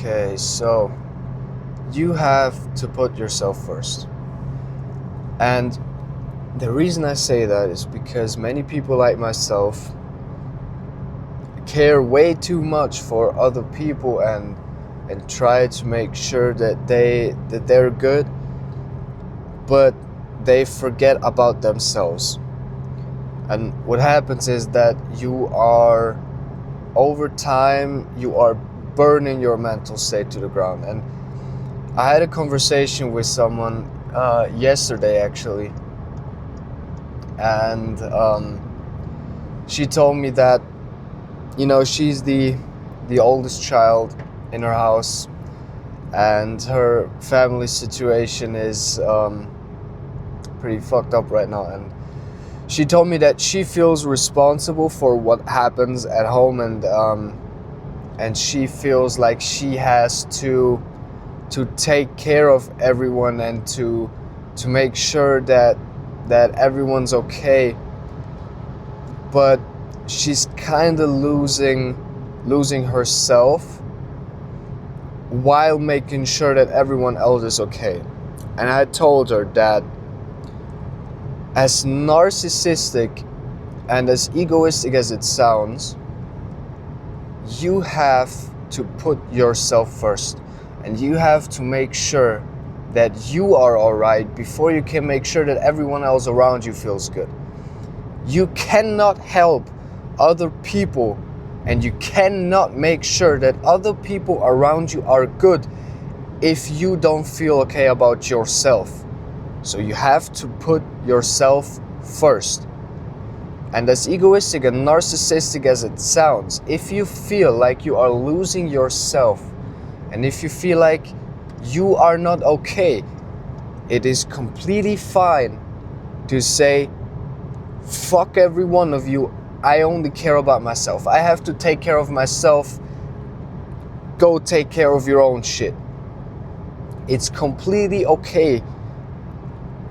Okay, so you have to put yourself first. And the reason I say that is because many people like myself care way too much for other people and try to make sure that they're good, but they forget about themselves. And what happens is that over time you are burning your mental state to the ground. And I had a conversation with someone yesterday actually, and she told me that she's the oldest child in her house, and her family situation is pretty fucked up right now. And she told me that she feels responsible for what happens at home, and she feels like she has to take care of everyone and to make sure that everyone's okay. But she's kind of losing herself while making sure that everyone else is okay. And I told her that as narcissistic and as egoistic as it sounds, you have to put yourself first, and you have to make sure that you are alright before you can make sure that everyone else around you feels good. You cannot help other people, and you cannot make sure that other people around you are good if you don't feel okay about yourself. So you have to put yourself first. And as egoistic and narcissistic as it sounds, if you feel like you are losing yourself, and if you feel like you are not okay, it is completely fine to say, fuck every one of you, I only care about myself. I have to take care of myself. Go take care of your own shit. It's completely okay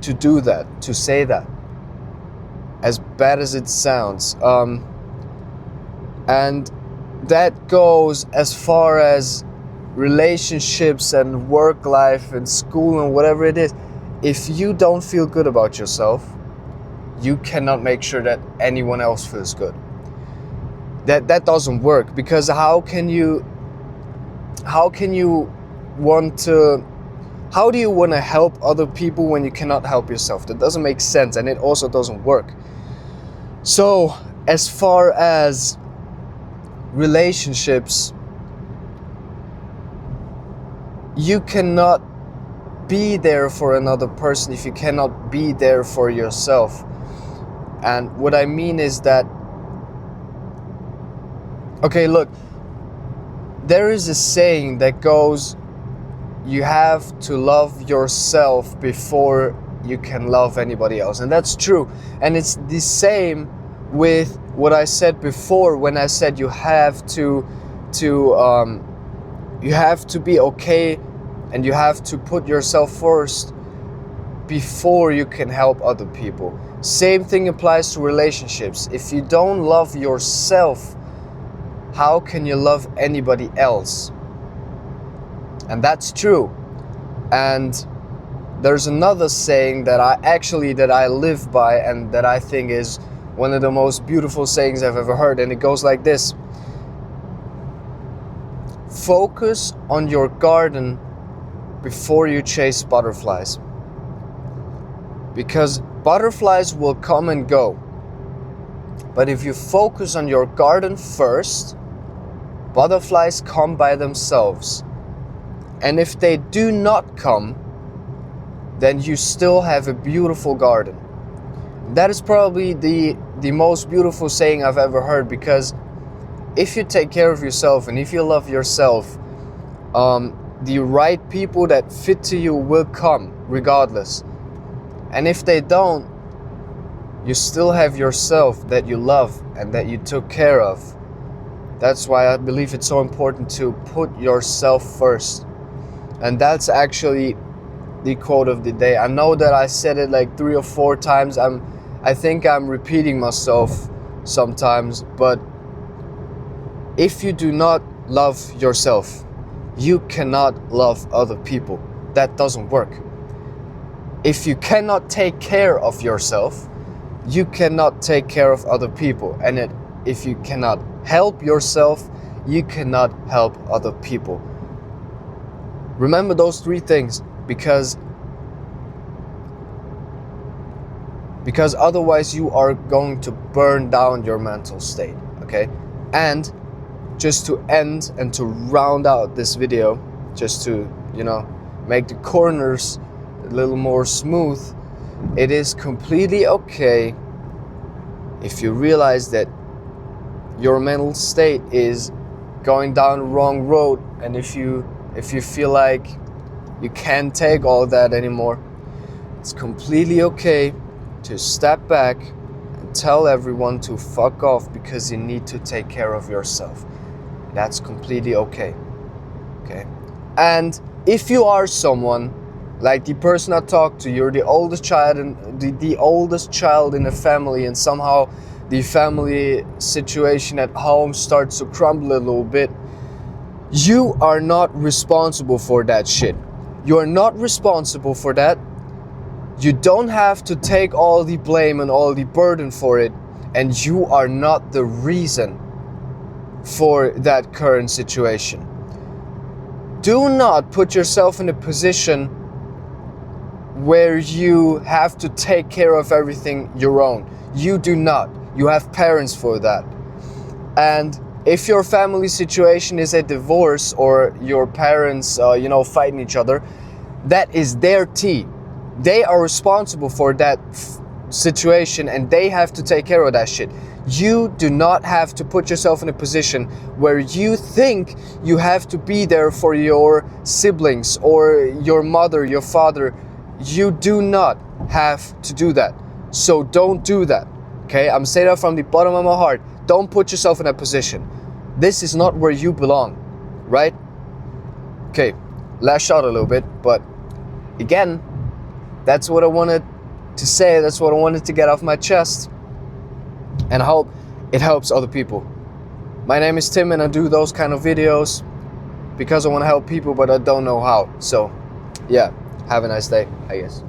to do that, to say that, as bad as it sounds. And that goes as far as relationships and work life and school and whatever it is. If you don't feel good about yourself, you cannot make sure that anyone else feels good. That doesn't work, because how do you want to help other people when you cannot help yourself? That doesn't make sense, and it also doesn't work. So as far as relationships, you cannot be there for another person if you cannot be there for yourself. And what I mean is that, okay, look, there is a saying that goes, you have to love yourself before you can love anybody else. And that's true. And it's the same with what I said before when I said you have to be okay, and you have to put yourself first before you can help other people. Same thing applies to relationships. If you don't love yourself, how can you love anybody else? And that's true. And there's another saying that I live by, and that I think is one of the most beautiful sayings I've ever heard, and it goes like this: focus on your garden before you chase butterflies. Because butterflies will come and go. But if you focus on your garden first, butterflies come by themselves. And if they do not come, then you still have a beautiful garden. That is probably the most beautiful saying I've ever heard, because if you take care of yourself and if you love yourself, the right people that fit to you will come regardless. And if they don't, you still have yourself that you love and that you took care of. That's why I believe it's so important to put yourself first. And that's actually the quote of the day. I know that I said it like 3 or 4 times. I think I'm repeating myself sometimes, but if you do not love yourself, you cannot love other people. That doesn't work. If you cannot take care of yourself, you cannot take care of other people. And if you cannot help yourself, you cannot help other people. Remember those three things, because otherwise you are going to burn down your mental state, okay? And just to end and to round out this video, just to, make the corners a little more smooth, it is completely okay if you realize that your mental state is going down the wrong road, and if you feel like you can't take all that anymore, it's completely okay to step back and tell everyone to fuck off, because you need to take care of yourself. That's completely okay. Okay? And if you are someone like the person I talked to, you're the oldest child and the oldest child in a family, and somehow the family situation at home starts to crumble a little bit, you are not responsible for that shit. You are not responsible for that. You don't have to take all the blame and all the burden for it, and you are not the reason for that current situation. Do not put yourself in a position where you have to take care of everything your own. You do not. You have parents for that. And if your family situation is a divorce, or your parents, fighting each other, that is their tea. They are responsible for that situation, and they have to take care of that shit. You do not have to put yourself in a position where you think you have to be there for your siblings or your mother, your father. You do not have to do that. So don't do that. Okay? I'm saying that from the bottom of my heart. Don't put yourself in that position. This is not where you belong, right? Okay, lash out a little bit, but again, that's what I wanted to say. That's what I wanted to get off my chest. And I hope it helps other people. My name is Tim, and I do those kind of videos because I want to help people, but I don't know how. So, yeah, have a nice day, I guess.